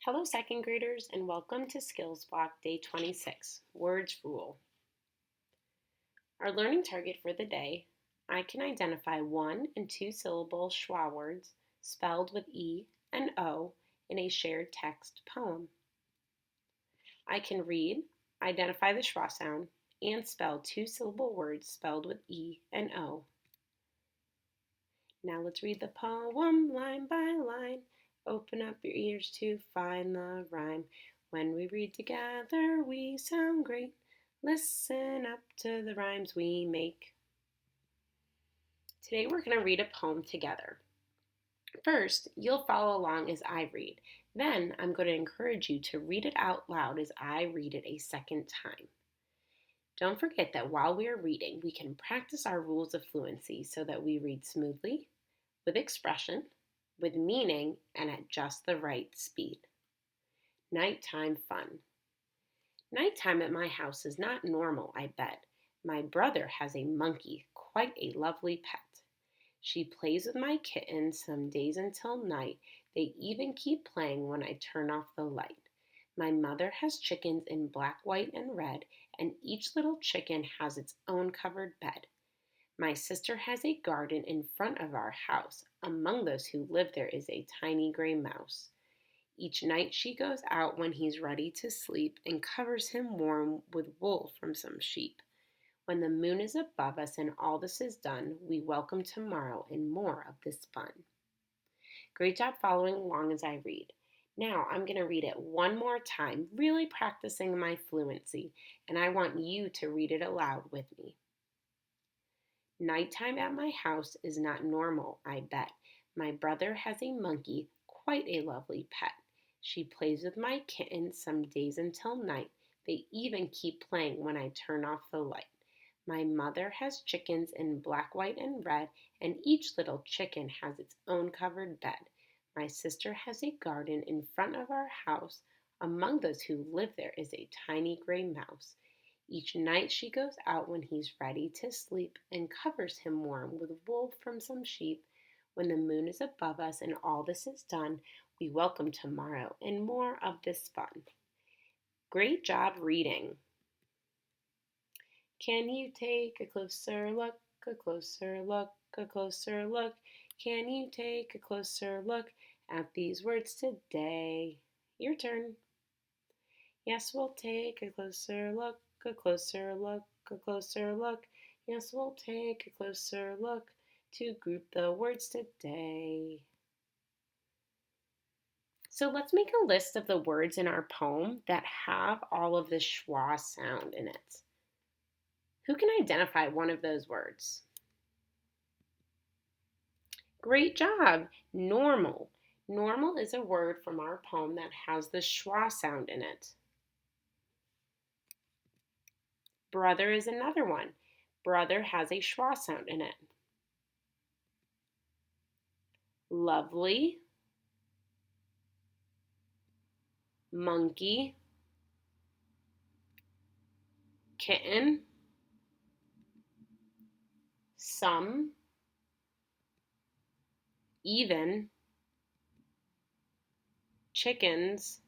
Hello, second graders, and welcome to Skills Block Day 26, Words Rule. Our learning target for the day, I can identify one and two syllable schwa words spelled with E and O in a shared text poem. I can read, identify the schwa sound, and spell two syllable words spelled with E and O. Now let's read the poem line by line. Open up your ears to find the rhyme. When we read together, we sound great. Listen up to the rhymes we make. Today we're going to read a poem together. First, you'll follow along as I read. Then I'm going to encourage you to read it out loud as I read it a second time. Don't forget that while we are reading, we can practice our rules of fluency so that we read smoothly, with expression, with meaning, and at just the right speed. Nighttime fun. Nighttime at my house is not normal, I bet. My brother has a monkey, quite a lovely pet. She plays with my kitten some days until night. They even keep playing when I turn off the light. My mother has chickens in black, white, and red, and each little chicken has its own covered bed. My sister has a garden in front of our house. Among those who live there is a tiny gray mouse. Each night she goes out when he's ready to sleep and covers him warm with wool from some sheep. When the moon is above us and all this is done, we welcome tomorrow and more of this fun. Great job following along as I read. Now I'm going to read it one more time, really practicing my fluency, and I want you to read it aloud with me. Nighttime at my house is not normal, I bet. My brother has a monkey, quite a lovely pet. She plays with my kitten some days until night. They even keep playing when I turn off the light. My mother has chickens in black, white, and red, and each little chicken has its own covered bed. My sister has a garden in front of our house. Among those who live there is a tiny gray mouse. Each night she goes out when he's ready to sleep and covers him warm with wool from some sheep. When the moon is above us and all this is done, we welcome tomorrow and more of this fun. Great job reading. Can you take a closer look, a closer look, a closer look? Can you take a closer look at these words today? Your turn. Yes, we'll take a closer look, a closer look, a closer look. Yes, we'll take a closer look to group the words today. So let's make a list of the words in our poem that have all of the schwa sound in it. Who can identify one of those words? Great job! Normal. Normal is a word from our poem that has the schwa sound in it. Brother is another one. Brother has a schwa sound in it. Lovely, monkey, kitten, some, even, chickens,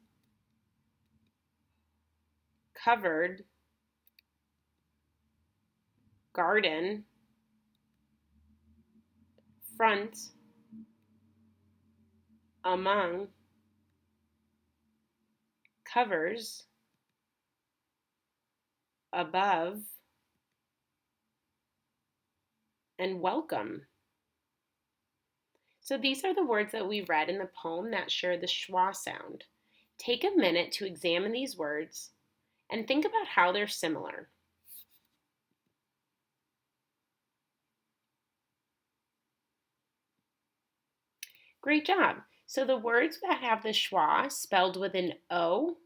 covered, garden, front, among, covers, above, and welcome. So these are the words that we read in the poem that share the schwa sound. Take a minute to examine these words and think about how they're similar. Great job. So the words that have the schwa spelled with an O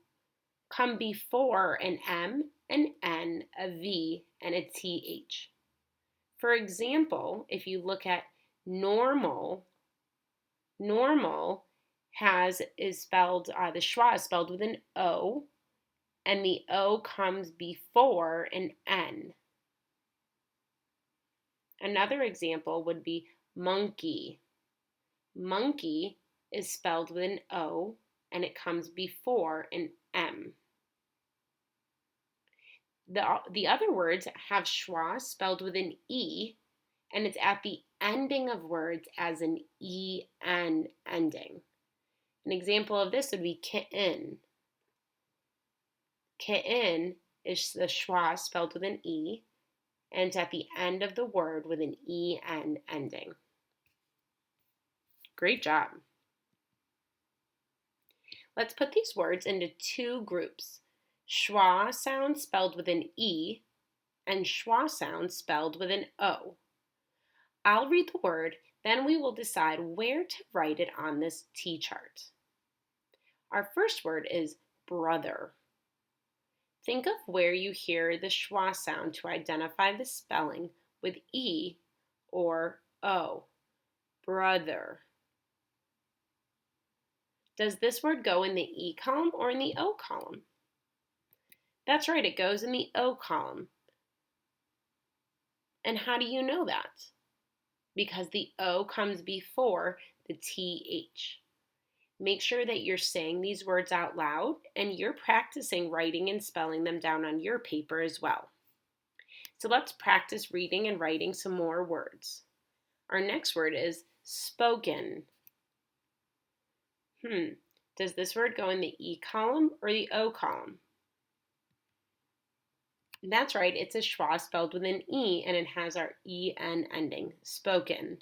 come before an M, an N, a V, and a TH. For example, if you look at normal, normal is spelled, the schwa is spelled with an O, and the O comes before an N. Another example would be monkey. Monkey is spelled with an O, and it comes before an M. The other words have schwa spelled with an E, and it's at the ending of words as an EN ending. An example of this would be kitten. Kitten is the schwa spelled with an E, and it's at the end of the word with an EN ending. Great job. Let's put these words into two groups. Schwa sound spelled with an E and schwa sound spelled with an O. I'll read the word, then we will decide where to write it on this T-chart. Our first word is brother. Think of where you hear the schwa sound to identify the spelling with E or O. Brother. Does this word go in the E column or in the O column? That's right, it goes in the O column. And how do you know that? Because the O comes before the TH. Make sure that you're saying these words out loud and you're practicing writing and spelling them down on your paper as well. So let's practice reading and writing some more words. Our next word is spoken. Does this word go in the E column or the O column? That's right, it's a schwa spelled with an E and it has our EN ending, spoken.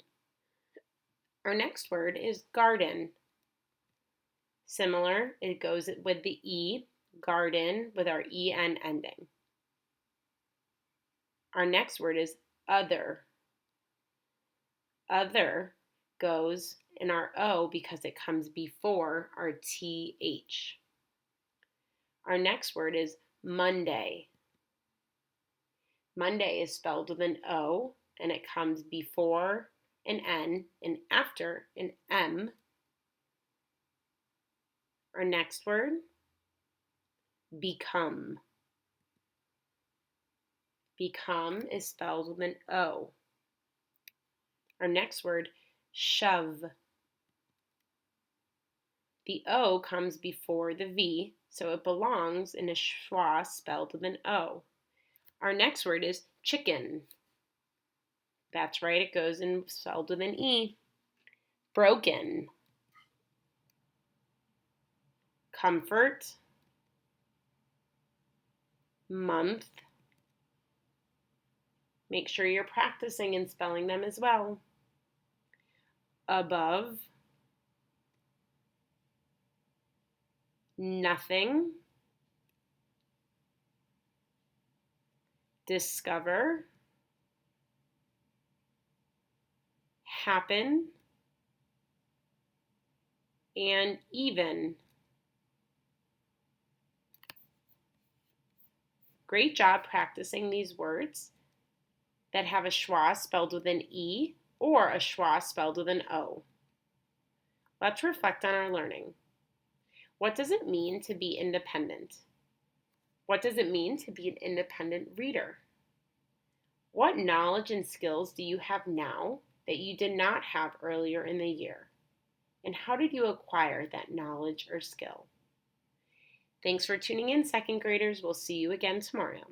Our next word is garden. Similar, it goes with the E, garden, with our EN ending. Our next word is other. Other goes in our O because it comes before our TH. Our next word is Monday. Monday is spelled with an O and it comes before an N and after an M. Our next word, become. Become is spelled with an O. Our next word, shove. The O comes before the V, so it belongs in a schwa spelled with an O. Our next word is chicken. That's right, it goes in spelled with an E. Broken. Comfort. Month. Make sure you're practicing and spelling them as well. Above. Nothing. Discover. Happen. And even. Great job practicing these words that have a schwa spelled with an E or a schwa spelled with an O. Let's reflect on our learning. What does it mean to be independent? What does it mean to be an independent reader? What knowledge and skills do you have now that you did not have earlier in the year? And how did you acquire that knowledge or skill? Thanks for tuning in, second graders. We'll see you again tomorrow.